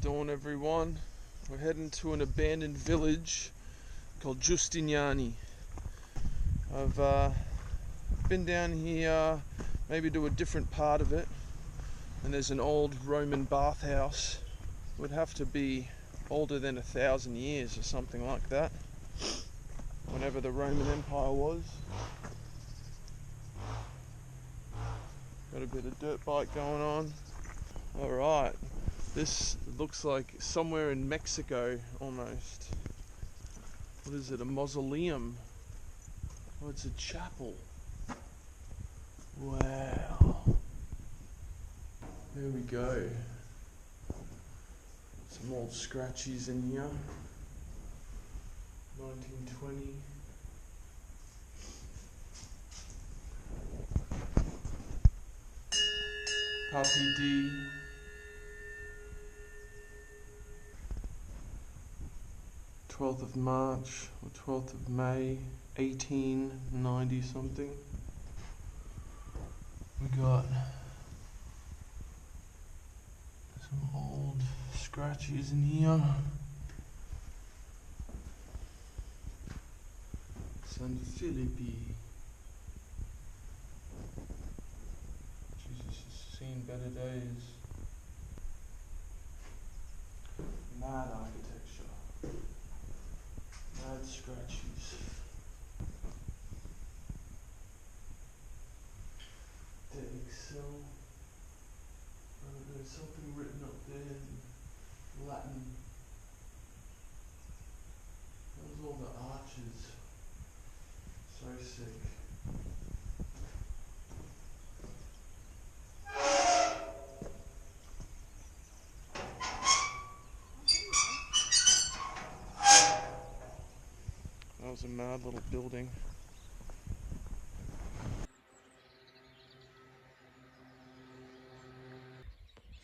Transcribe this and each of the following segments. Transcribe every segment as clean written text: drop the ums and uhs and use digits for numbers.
Dawn, everyone. We're heading to an abandoned village called Guistiniani. I've been down here maybe to a different part of it, and there's an old Roman bathhouse. It would have to be older than 1,000 years or something like that, whenever the Roman Empire was. Got a bit of dirt bike going on. Alright, this looks like somewhere in Mexico almost. What is it, a mausoleum? Oh, it's a chapel. Wow. There we go. Some old scratchies in here. 1920. Papi D. of March or 12th of May, 1890 something. We got some old scratches in here. San Filippi. Jesus has seen better days. Mad architecture. Mad scratchies. Excel. There's something written up there in Latin. That was all the arches. So sick. That was a mad little building.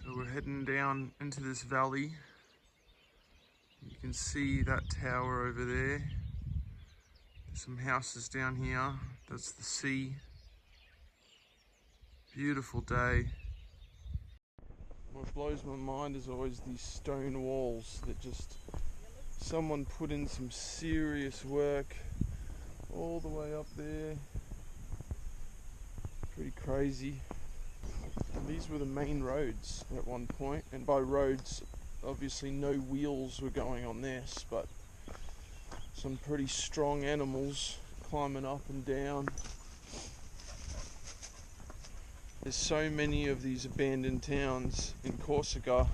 So we're heading down into this valley. You can see that tower over there. There's some houses down here. That's the sea. Beautiful day. What blows my mind is always these stone walls that just someone put in some serious work all the way up there. Pretty crazy. And these were the main roads at one point, and by roads obviously no wheels were going on this, but some pretty strong animals climbing up and down. There's so many of these abandoned towns in Corsica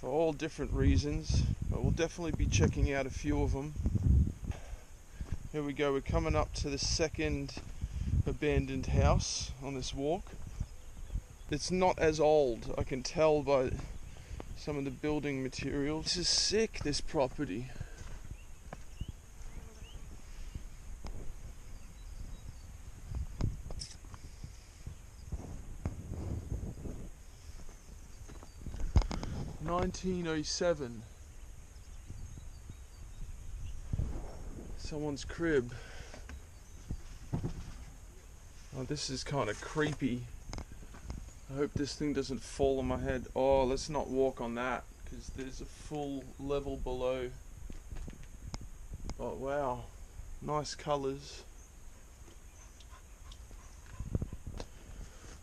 for all different reasons, but we'll definitely be checking out a few of them. Here we go, we're coming up to the second abandoned house on this walk. It's not as old, I can tell by some of the building materials. This is sick, this property. (1907). Someone's crib. Oh, this is kind of creepy. I hope this thing doesn't fall on my head. Oh, let's not walk on that, because there's a full level below. Oh, wow. Nice colours.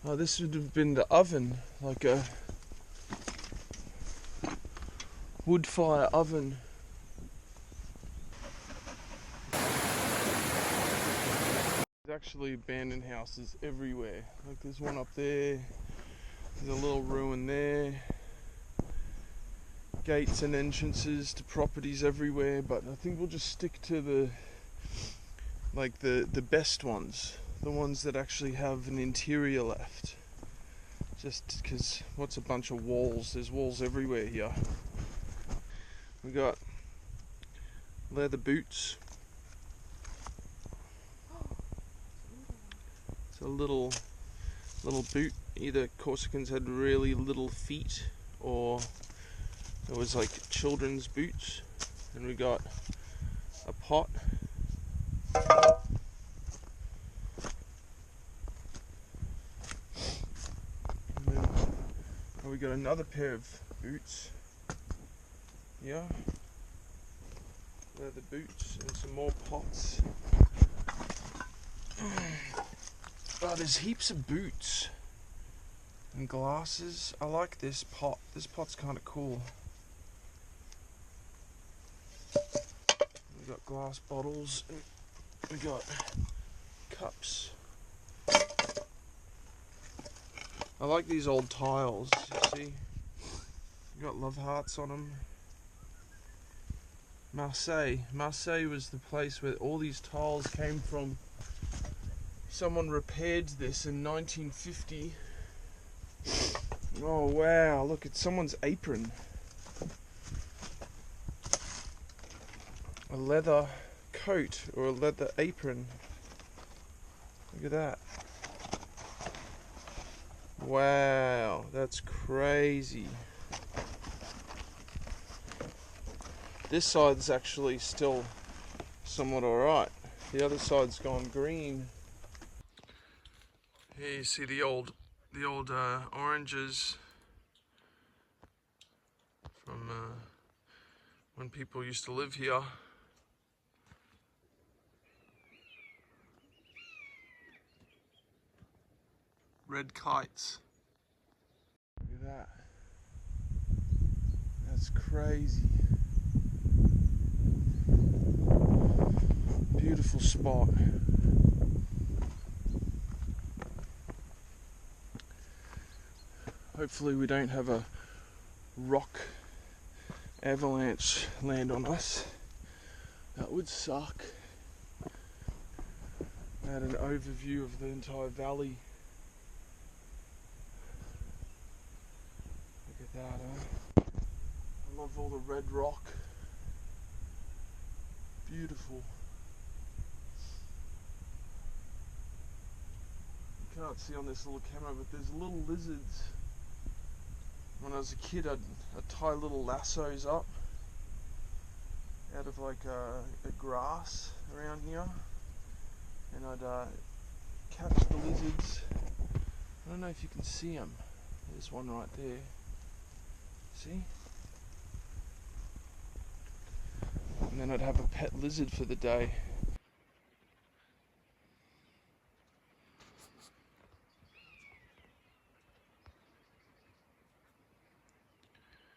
Oh, this would have been the oven, like a wood fire oven. There's actually abandoned houses everywhere. Like there's one up there. There's a little ruin there. Gates and entrances to properties everywhere, but I think we'll just stick to the best ones, the ones that actually have an interior left. Just because what's a bunch of walls? There's walls everywhere here. We got leather boots. It's a little boot. Either Corsicans had really little feet, or it was like children's boots. And we got a pot. And then we got another pair of boots. Yeah. Leather boots and some more pots. Oh, there's heaps of boots and glasses. I like this pot. This pot's kind of cool. We got glass bottles. We got cups. I like these old tiles. You see, we got love hearts on them. Marseille was the place where all these tiles came from. Someone repaired this in 1950. Oh wow, look at someone's apron. A leather coat or a leather apron. Look at that. Wow, that's crazy. This side's actually still somewhat alright. The other side's gone green. Here you see the old oranges from when people used to live here. Red kites. Look at that. That's crazy. Beautiful spot. Hopefully we don't have a rock avalanche land on us. That would suck. I had an overview of the entire valley. Look at that, huh? I love all the red rock. Beautiful. You can't see on this little camera, but there's little lizards. When I was a kid, I'd tie little lassos up out of like a grass around here, and I'd catch the lizards. I don't know if you can see them. There's one right there. See? And then I'd have a pet lizard for the day.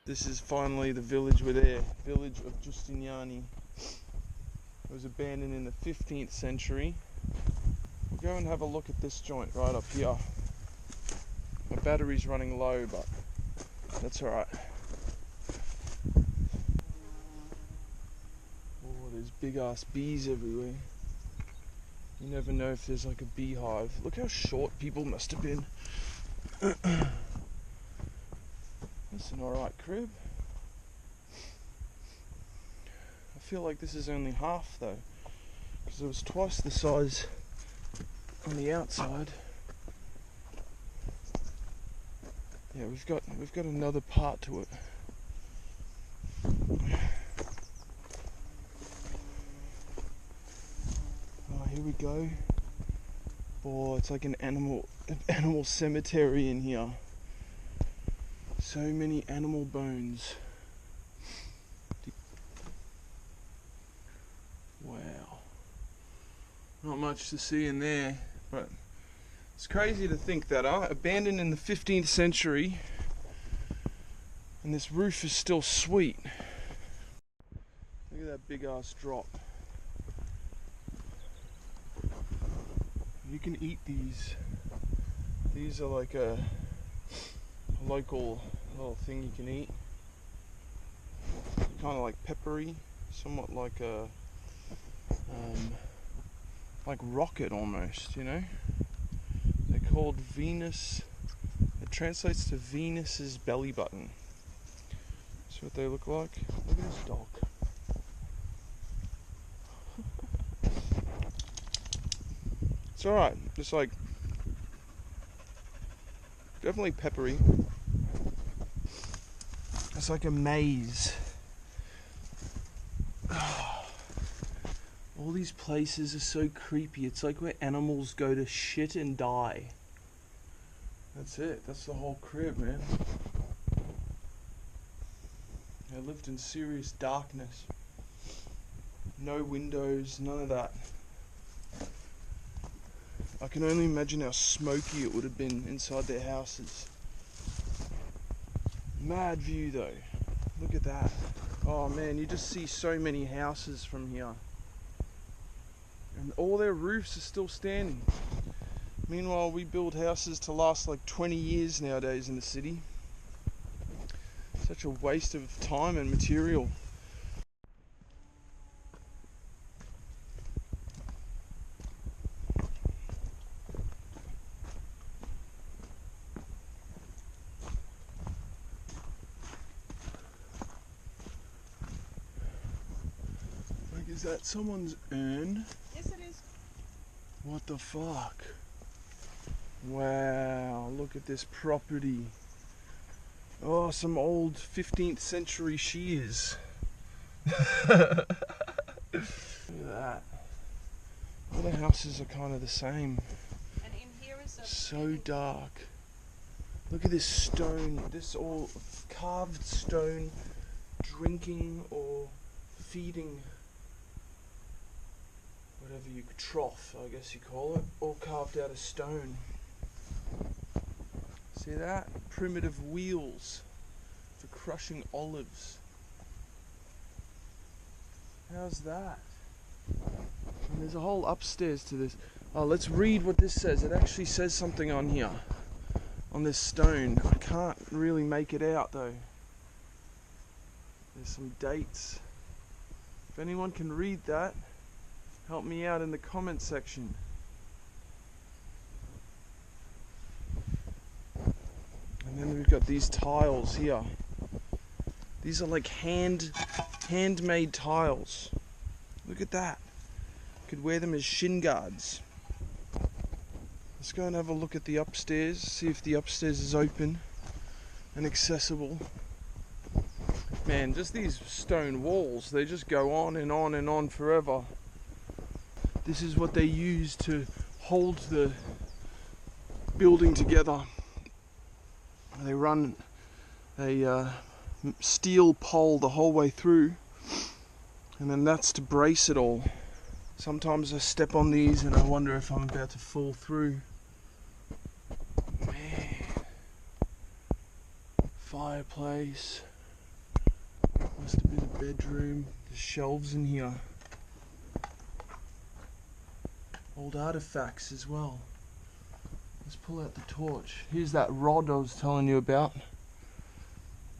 This is finally the village we're there. Village of Guistiniani. It was abandoned in the 15th century. We'll go and have a look at this joint right up here. My battery's running low, but that's alright. Oh, there's big ass bees everywhere. You never know if there's like a beehive. Look how short people must have been. That's an alright crib. I feel like this is only half though, because it was twice the size on the outside. Yeah, we've got another part to it. Oh, here we go. Oh, it's like an animal cemetery in here. So many animal bones. Wow. Not much to see in there, but it's crazy to think that, abandoned in the 15th century, and this roof is still sweet. Look at that big ass drop. You can eat these. These are like a local little thing you can eat. Kind of like peppery, somewhat like a like rocket almost, you know. They're called Venus. It translates to Venus's belly button. That's what they look like. Look at this dog. It's alright. It's like definitely peppery. It's like a maze. All these places are so creepy. It's like where animals go to shit and die. That's it. That's the whole crib, man. Yeah, They lived in serious darkness. No windows, none of that. I can only imagine how smoky it would have been inside their houses. Mad view though. Look at that. Oh man, you just see so many houses from here. And all their roofs are still standing. Meanwhile, we build houses to last like 20 years nowadays in the city. Such a waste of time and material. Is that someone's urn? Yes, it is. What the fuck? Wow, look at this property. Oh, some old 15th century shears. Look at that. All the houses are kind of the same. And in here is a So dark. Look at this stone, this all carved stone, drinking or feeding, whatever you could, trough, I guess you call it, all carved out of stone. See that? Primitive wheels for crushing olives. How's that? And there's a whole upstairs to this. Oh, let's read what this says. It actually says something on here, on this stone. I can't really make it out though. There's some dates. If anyone can read that, help me out in the comment section. And then we've got these tiles here. These are like handmade tiles. Look at that. Could wear them as shin guards. Let's go and have a look at the upstairs, see if the upstairs is open and accessible. Man, just these stone walls, they just go on and on and on forever. This is what they use to hold the building together. They run a steel pole the whole way through, and then that's to brace it all. Sometimes I step on these and I wonder if I'm about to fall through. Man. Fireplace. Must have been a bedroom. There's shelves in here. Old artifacts as well. Let's pull out the torch. Here's that rod I was telling you about.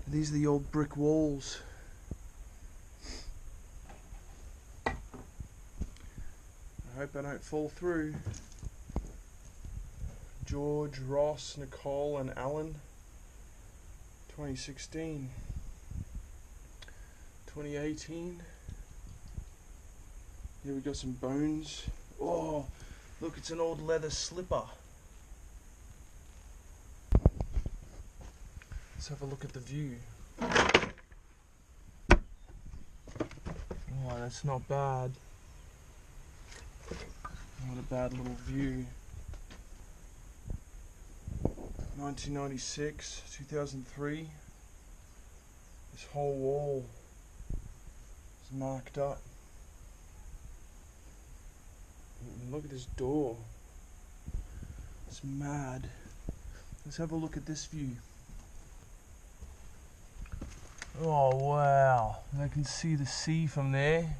These are the old brick walls. I hope I don't fall through. George, Ross, Nicole and Alan. 2016. 2018. Here we got some bones. Oh, look, it's an old leather slipper. Let's have a look at the view. Oh, that's not bad. Not a bad little view. 1996, 2003. This whole wall is marked up. And look at this door. It's mad. Let's have a look at this view. Oh wow, I can see the sea from there.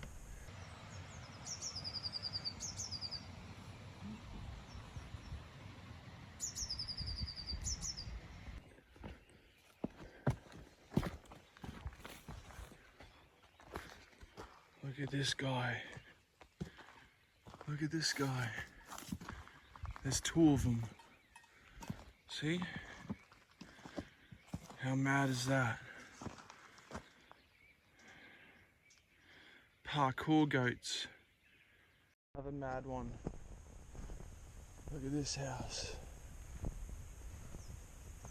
Look at this guy. Look at this guy. There's two of them. See? How mad is that? Parkour goats. Another mad one. Look at this house.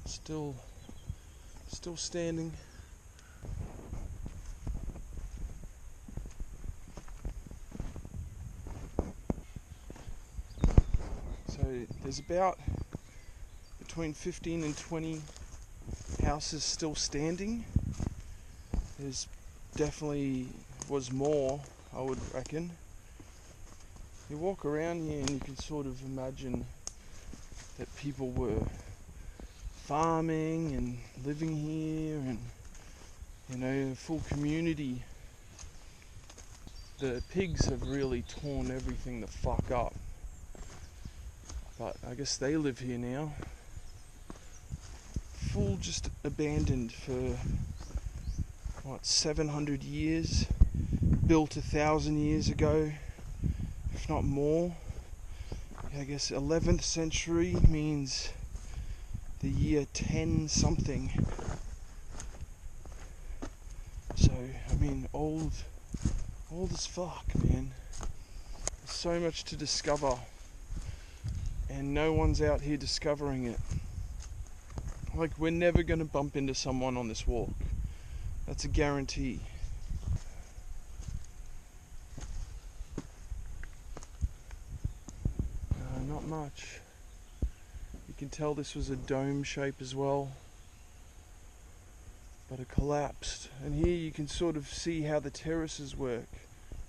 Still standing. So there's about between 15 and 20 houses still standing. There's definitely was more, I would reckon. You walk around here and you can sort of imagine that people were farming and living here, and you know, a full community. The pigs have really torn everything the fuck up, but I guess they live here now. Full just abandoned for what, 700 years, built 1,000 years ago, if not more. I guess 11th century means the year 10 something. So, I mean, old as fuck, man. There's so much to discover, and no one's out here discovering it. Like, we're never gonna bump into someone on this walk. That's a guarantee. Not much. You can tell this was a dome shape as well, but it collapsed. And here you can sort of see how the terraces work,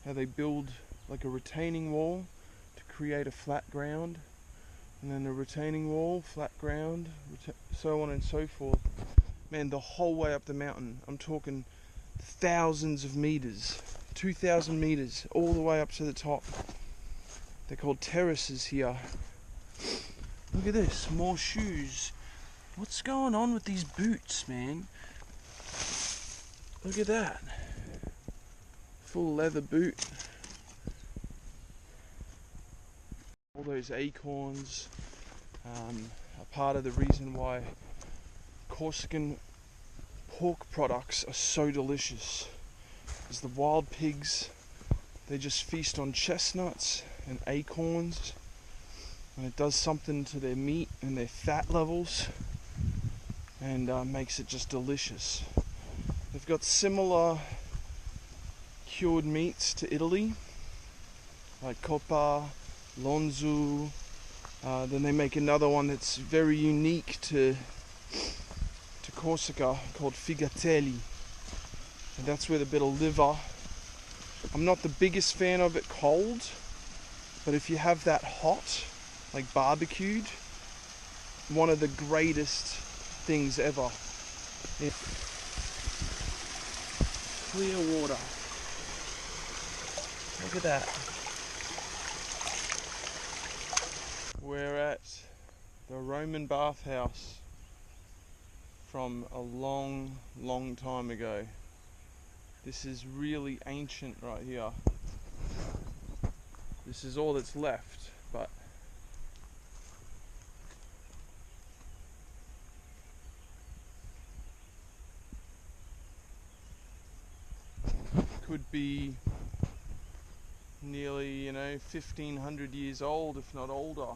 how they build like a retaining wall to create a flat ground, and then a retaining wall, flat ground, so on and so forth. Man, the whole way up the mountain, I'm talking thousands of meters, 2,000 meters, all the way up to the top. They're called terraces here. Look at this, more shoes. What's going on with these boots, man? Look at that. Full leather boot. All those acorns are part of the reason why Corsican pork products are so delicious. Is the wild pigs, they just feast on chestnuts and acorns, and it does something to their meat and their fat levels, and makes it just delicious. They've got similar cured meats to Italy, like coppa, lonzu. Then they make another one that's very unique to Corsica called figatelli, and that's with a bit of liver. I'm not the biggest fan of it cold, but if you have that hot, like barbecued, one of the greatest things ever. Yeah. Clear water. Look at that. We're at the Roman bathhouse from a long, long time ago. This is really ancient right here. This is all that's left, but could be nearly, 1,500 years old, if not older.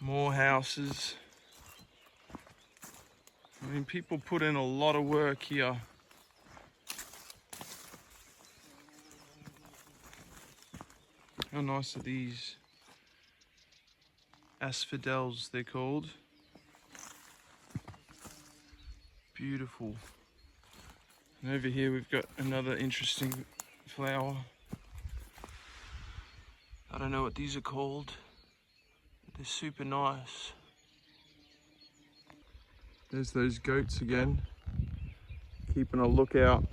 More houses. I mean, people put in a lot of work here. How nice are these? Asphodels, they're called. Beautiful. And over here we've got another interesting flower. I don't know what these are called. They're super nice. There's those goats again, keeping a lookout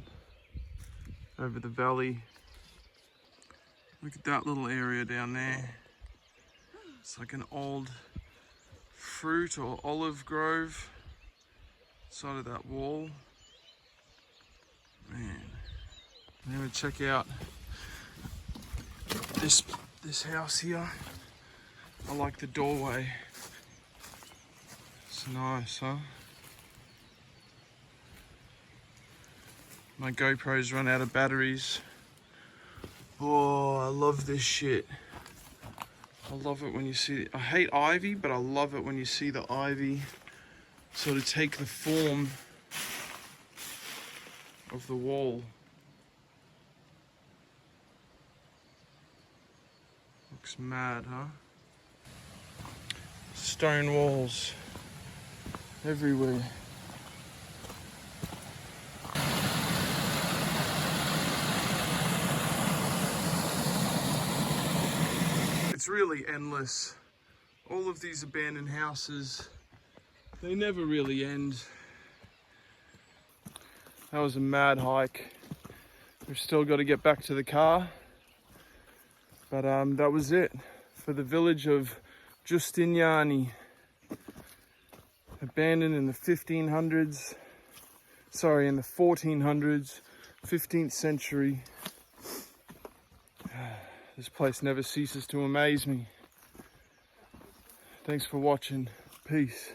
over the valley. Look at that little area down there. It's like an old fruit or olive grove side of that wall. Man, I'm gonna check out this house here. I like the doorway. It's nice, huh? My GoPro's run out of batteries. Oh, I love this shit. I love it when you see, I hate ivy, but I love it when you see the ivy sort of take the form of the wall. Looks mad, huh? Stone walls everywhere. It's really endless. All of these abandoned houses, they never really end. That was a mad hike. We've still got to get back to the car. But that was it for the village of Guistiniani. Abandoned in the 1500s. Sorry, in the 1400s, 15th century. This place never ceases to amaze me. Thanks for watching. Peace.